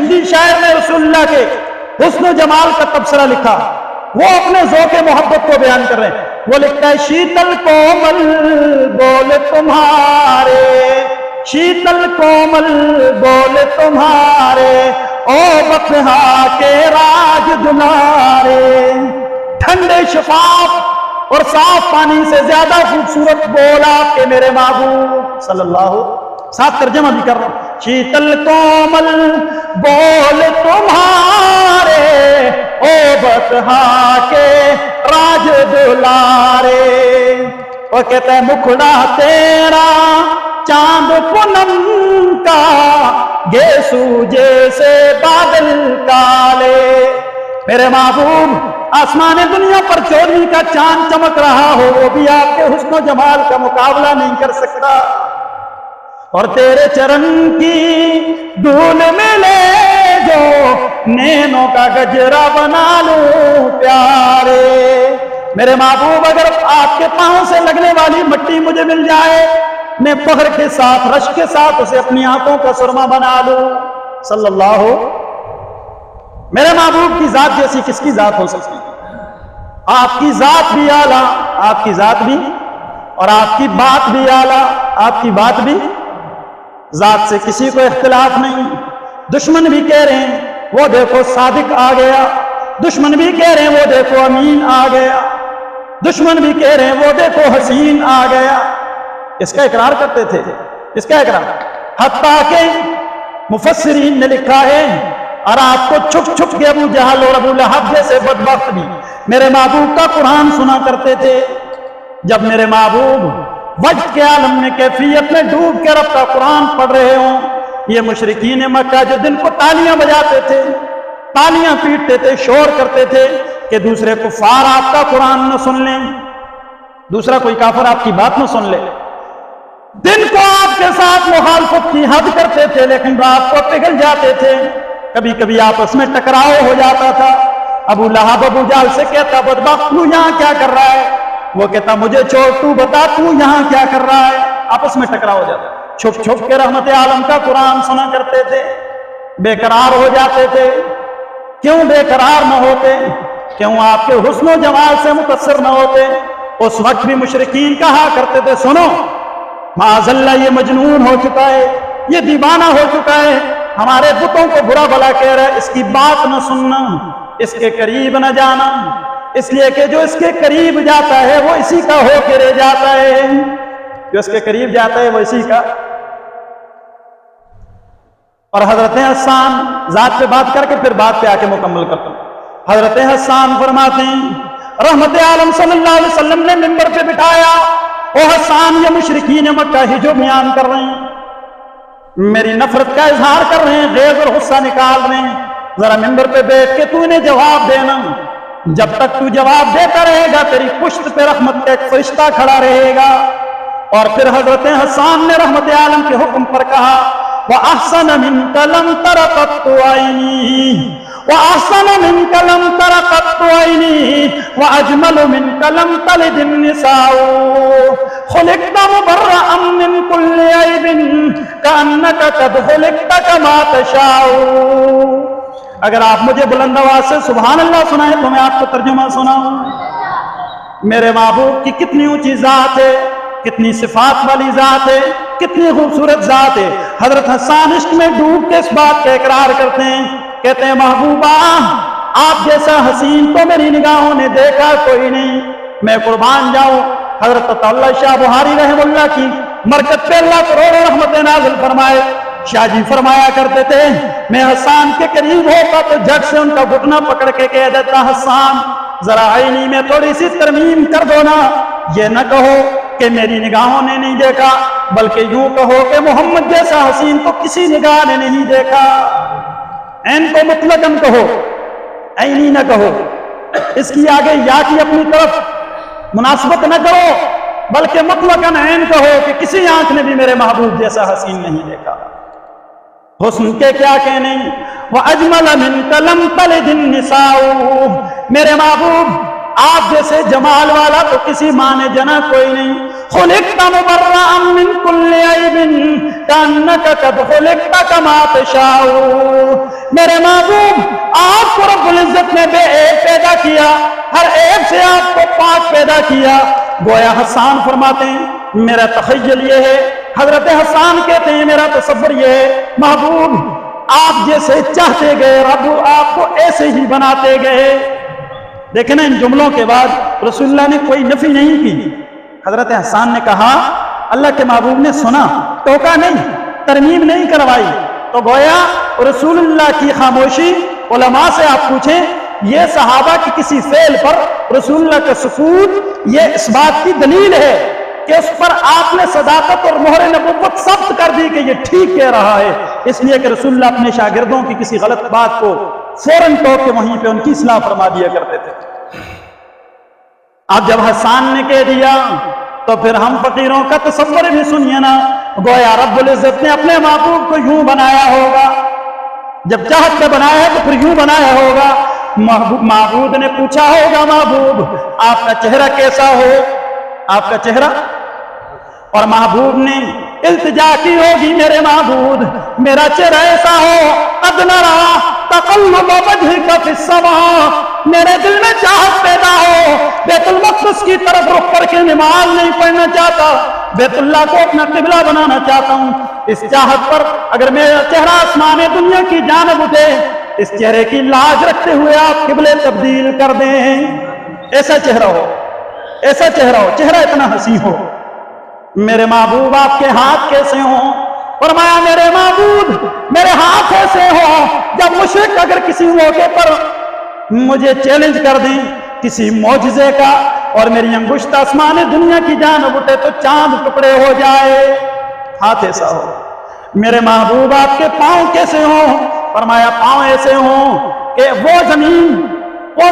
نقشبندی شاعر نے رسول اللہ کے حسن و جمال کا تبصرہ لکھا، وہ اپنے ذوق محبت کو بیان کر رہے ہیں۔ وہ لکھتا ہے شیتل کومل بول تمہارے، شیتل کومل بول تمہارے، او بطحا کے راج دلارے۔ ٹھنڈے شفاف اور صاف پانی سے زیادہ خوبصورت بول آپ کے میرے محبوب صلی اللہ ساتھ ترجمہ بھی کر رہا ہوں۔ شیتل کومل بول تمہارے، او بطحا کے راج دلارے۔ وہ کہتا ہے مکھڑا تیرا چاند پونم کا، گیسو جیسے بادل کالے۔ میرے محبوب آسمان دنیا پر چودھویں کا چاند چمک رہا ہو، وہ بھی آپ کے حسن و جمال کا مقابلہ نہیں کر سکتا۔ اور تیرے چرن کی دھول میں لے جو نینوں کا گجرا بنا لوں پیارے۔ میرے محبوب اگر آپ کے پاؤں سے لگنے والی مٹی مجھے مل جائے، میں فخر کے ساتھ رشک کے ساتھ اسے اپنی آنکھوں کا سرما بنا لوں صلی اللہ۔ میرے محبوب کی ذات جیسی کس کی ذات ہو سکتی؟ آپ کی ذات بھی اعلیٰ، آپ کی ذات بھی، اور آپ کی بات بھی اعلیٰ، آپ کی بات بھی۔ ذات سے کسی کو اختلاف نہیں۔ دشمن بھی کہہ رہے ہیں وہ دیکھو صادق آ گیا، دشمن بھی کہہ رہے ہیں وہ دیکھو امین آ گیا، دشمن بھی کہہ رہے ہیں وہ دیکھو حسین آ گیا۔ اس کا اقرار کرتے تھے، اس کا اقرار، حتیٰ کہ مفسرین نے لکھا ہے اور آپ کو چھپ چھپ کے ابو جہل اور ابو لہب جیسے بدبخت بھی میرے محبوب کا قرآن سنا کرتے تھے۔ جب میرے محبوب وجد کے عالم میں کیفیت میں ڈوب کے رب کا قرآن پڑھ رہے ہوں، یہ مشرکین مکہ جو دن کو تالیاں بجاتے تھے، تالیاں پیٹتے تھے، شور کرتے تھے کہ دوسرے کفار آپ کا قرآن نہ سن لیں، دوسرا کوئی کافر آپ کی بات نہ سن لے، دن کو آپ کے ساتھ مخالفت کی حد کرتے تھے لیکن رات کو پگھل جاتے تھے۔ کبھی کبھی آپس میں ٹکراؤ ہو جاتا تھا۔ ابو لہب ابو جہل سے کہتا بدبخت تو یہاں کیا کر رہا ہے؟ وہ کہتا مجھے چھوڑ، تو بتا تو یہاں کیا کر رہا ہے؟ آپس میں ٹکراؤ ہو جاتا۔ چھپ چھپ کے رحمت عالم کا قرآن سنا کرتے تھے، بے قرار ہو جاتے تھے۔ کیوں بے قرار نہ ہوتے؟ کیوں آپ کے حسن و جمال سے متاثر نہ ہوتے؟ اس وقت بھی مشرکین کہا کرتے تھے سنو معاذ اللہ یہ مجنون ہو چکا ہے، یہ دیوانہ ہو چکا ہے، ہمارے بتوں کو برا بھلا کہہ رہا ہے، اس کی بات نہ سننا، اس کے قریب نہ جانا، اس لیے کہ جو اس کے قریب جاتا ہے وہ اسی کا ہو کے رہ جاتا ہے، جو اس کے قریب جاتا ہے وہ اسی کا۔ اور حضرت حسان ذات پہ بات کر کے پھر بات پہ آ کے مکمل کرتا ہوں۔ حضرت حسان فرماتے ہیں رحمت عالم صلی اللہ علیہ وسلم نے منبر پہ بٹھایا، او حسان یہ مشرکین مکہ ہی جو بیان کر رہے ہیں، میری نفرت کا اظہار کر رہے ہیں، غیظ اور غصہ نکال رہے ہیں، ذرا منبر پہ بیٹھ کے تو انہیں جواب دینا، جب تک تو جواب دیتا رہے گا تیری پشت پہ رحمت کا ایک فرشتہ کھڑا رہے گا۔ اور پھر حضرت حسان نے رحمت عالم کے حکم پر کہا وَأَحْسَنَ مِنْكَ لَمْ تَرَ قَطُّ عَيْنِي وَأَحْسَنَ مِنْكَ لَمْ تَرَ قَطُّ عَيْنِي وَأَجْمَلُ مِنْكَ لَمْ تَلِدِ النِّسَاءُ خُلِقْتَ مُبَرَّأً مِنْ كُلِّ عَيْبٍ كَأَنَّكَ قَدْ خُلِقْتَ كَمَا تَشَاءُ۔ اگر آپ مجھے بلند آواز سے سبحان اللہ سنائیں تو میں آپ کو ترجمہ سناؤں۔ میرے محبوب کی کتنی اونچی ذات ہے، کتنی صفات والی ذات ہے، کتنی خوبصورت ذات ہے۔ حضرت حسان عشق میں ڈوب کے اس بات کا اقرار کرتے ہیں، کہتے ہیں محبوبہ آپ جیسا حسین تو میری نگاہوں نے دیکھا کوئی نہیں، میں قربان جاؤں۔ حضرت عطا اللہ شاہ بہاری رحم اللہ کی مرکز پہ اللہ کروڑوں رحمت نازل فرمائے، شاہ جی فرمایا کرتے تھے میں حسان کے قریب ہوتا تو جھٹ سے ان کا گھٹنا پکڑ کے کہہ دیتا حسان ذرا عینی میں تھوڑی سی ترمیم کر دو نا، یہ نہ کہو کہ میری نگاہوں نے نہیں دیکھا، بلکہ یوں کہو کہ محمد جیسا حسین تو کسی نگاہ نے نہیں دیکھا۔ عین کو مطلقاً کہو، عینی نہ کہو، اس کی آگے یا کی اپنی طرف مناسبت نہ کرو، بلکہ مطلقاً عین کہو کہ کسی آنکھ نے بھی میرے محبوب جیسا حسین نہیں دیکھا۔ حسن کے کیا کہنے وَأَجْمَلَ مِنْكَ لَمْ تَلِدِ النِّسَاءُ، میرے محبوب آپ جیسے جمال والا تو کسی ماں نے جنا کوئی نہیں۔ خُلِقْتَ مُبَرَّأً مِنْ كُلِّ عَيْبٍ كَأَنَّكَ قَدْ خُلِقْتَ كَمَا تَشَاءُ، میرے محبوب آپ کو رب العزت نے بے عیب پیدا کیا، ہر عیب سے آپ کو پاک پیدا کیا۔ گویا حسان فرماتے ہیں میرا تخیل یہ ہے، حضرت حسان کہتے ہیں میرا تصور یہ ہے محبوب آپ جیسے چاہتے گئے رب آپ کو ایسے ہی بناتے گئے۔ دیکھیں نا ان جملوں کے بعد رسول اللہ نے کوئی نفی نہیں کی۔ حضرت حسان نے کہا، اللہ کے محبوب نے سنا، ٹوکا نہیں، ترمیم نہیں کروائی۔ تو گویا رسول اللہ کی خاموشی، علماء سے آپ پوچھیں یہ صحابہ کی کسی فعل پر رسول اللہ کا سکوت یہ اس بات کی دلیل ہے کہ اس پر آپ نے صداقت اور مہر نبوت ثبت کر دی کہ یہ ٹھیک کہہ رہا ہے، اس لیے کہ رسول اللہ اپنے شاگردوں کی کسی غلط بات کو فوراً ٹوک کے وہیں پہ ان کی اصلاح فرما دیا کرتے تھے۔ اب جب حسان نے کہہ دیا تو پھر ہم فقیروں کا تصور بھی سنیے نا، گویا رب العزت نے اپنے محبوب کو یوں بنایا ہوگا، جب چاہت سے بنایا ہے تو پھر یوں بنایا ہوگا۔ معبود نے پوچھا ہوگا محبوب آپ کا چہرہ کیسا ہو، آپ کا چہرہ، اور محبوب نے التجا کی ہوگی میرے معبود میرا چہرہ ایسا ہو، قد نرى تقلب وجهك في السماء، میرے دل میں چاہت پیدا ہو، بیت المقدس کی طرف رخ کر کے نماز نہیں پڑھنا چاہتا، بیت اللہ کو اپنا قبلہ بنانا چاہتا ہوں، اس چاہت پر اگر میرا چہرہ آسمان دنیا کی جانب اٹھے اس چہرے کی لاج رکھتے ہوئے آپ قبلے تبدیل کر دیں۔ ایسا چہرہ ہو، ایسا چہرہ ہو، چہرہ اتنا حسین ہو۔ میرے محبوب آپ کے ہاتھ کیسے ہوں؟ فرمایا میرے معبود میرے ہاتھ ایسے ہوں جب مشرک اگر کسی موقع پر مجھے چیلنج کر دیں کسی معجزے کا اور میری انگشت آسمان دنیا کی جانب اٹھے تو چاند ٹکڑے ہو جائے، ہاتھ ایسا ہو۔ میرے محبوب آپ کے پاؤں کیسے ہوں؟ فرمایا پاؤں ایسے ہوں کہ وہ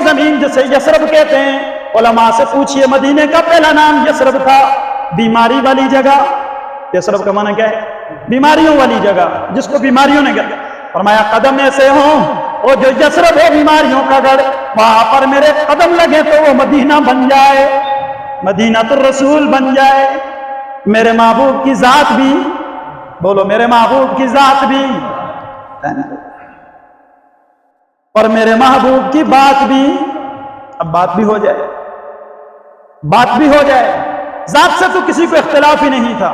زمین جسے یثرب کہتے ہیں، علماء سے پوچھئے مدینے کا پہلا نام یثرب تھا، بیماری والی جگہ۔ یثرب کا معنی کیا ہے؟ بیماریوں والی جگہ، جس کو بیماریوں نے گھر۔ فرمایا قدم ایسے ہوں وہ جو یثرب ہے بیماریوں کا گھر، وہاں پر میرے قدم لگے تو وہ مدینہ بن جائے، مدینہ الرسول بن جائے۔ میرے محبوب کی ذات بھی، بولو میرے محبوب کی ذات بھی، اور میرے محبوب کی بات بھی، اب بات بھی ہو جائے، بات بھی ہو جائے۔ ذات سے تو کسی کو اختلاف ہی نہیں تھا،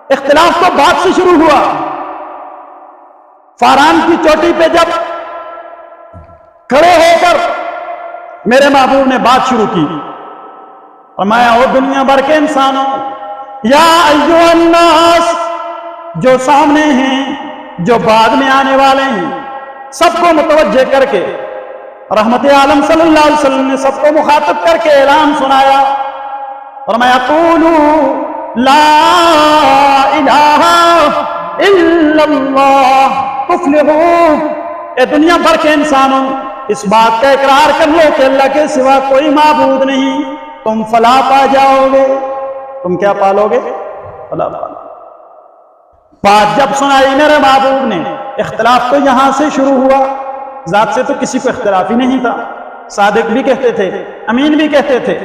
اختلاف تو بات سے شروع ہوا۔ فاران کی چوٹی پہ جب کھڑے ہو کر میرے محبوب نے بات شروع کی، فرمایا او دنیا بھر کے انسانوں، یا ایھا الناس، جو سامنے ہیں جو بعد میں آنے والے ہیں سب کو متوجہ کر کے رحمت عالم صلی اللہ علیہ وسلم نے سب کو مخاطب کر کے اعلان سنایا، فرمایا قولوا لا الہ الا اللہ تفلحوا، اے دنیا بھر کے انسانوں اس بات کا اقرار کر لو کہ اللہ کے سوا کوئی معبود نہیں، تم فلاح پا جاؤ گے۔ تم کیا پالو گے؟ فلاح پالو۔ بات جب سنائی میرے محبوب نے، اختلاف تو یہاں سے شروع ہوا، ذات سے تو کسی کو اختلاف ہی نہیں تھا، صادق بھی کہتے تھے، امین بھی کہتے تھے۔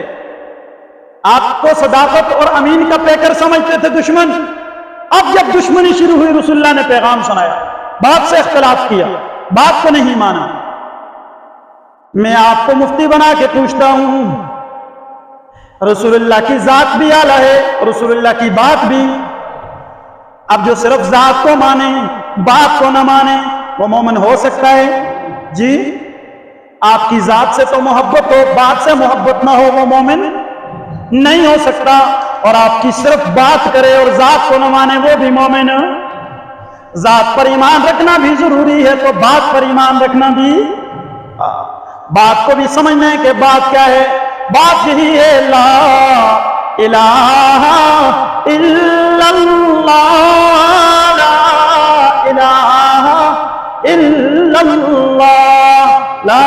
آپ کو صداقت اور امین کا پیکر سمجھتے تھے دشمن، اب جب دشمنی شروع ہوئی رسول اللہ نے پیغام سنایا، بات سے اختلاف کیا، بات کو نہیں مانا۔ میں آپ کو مفتی بنا کے پوچھتا ہوں، رسول اللہ کی ذات بھی اعلیٰ ہے، رسول اللہ کی بات بھی، اب جو صرف ذات کو مانے بات کو نہ مانے وہ مومن ہو سکتا ہے؟ جی آپ کی ذات سے تو محبت ہو، بات سے محبت نہ ہو وہ مومن نہیں ہو سکتا، اور آپ کی صرف بات کرے اور ذات کو نہ مانے وہ بھی مومن۔ ذات پر ایمان رکھنا بھی ضروری ہے تو بات پر ایمان رکھنا بھی، بات کو بھی سمجھنا ہے کہ بات کیا ہے۔ بات یہی ہے لا الہ الا اللہ، لا الہ الا اللہ، لا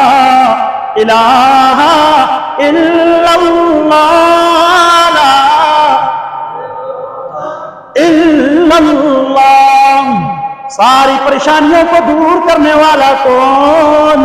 الہ الا اللہ، لا الا اللہ۔ ساری پریشانیوں کو دور کرنے والا کون؟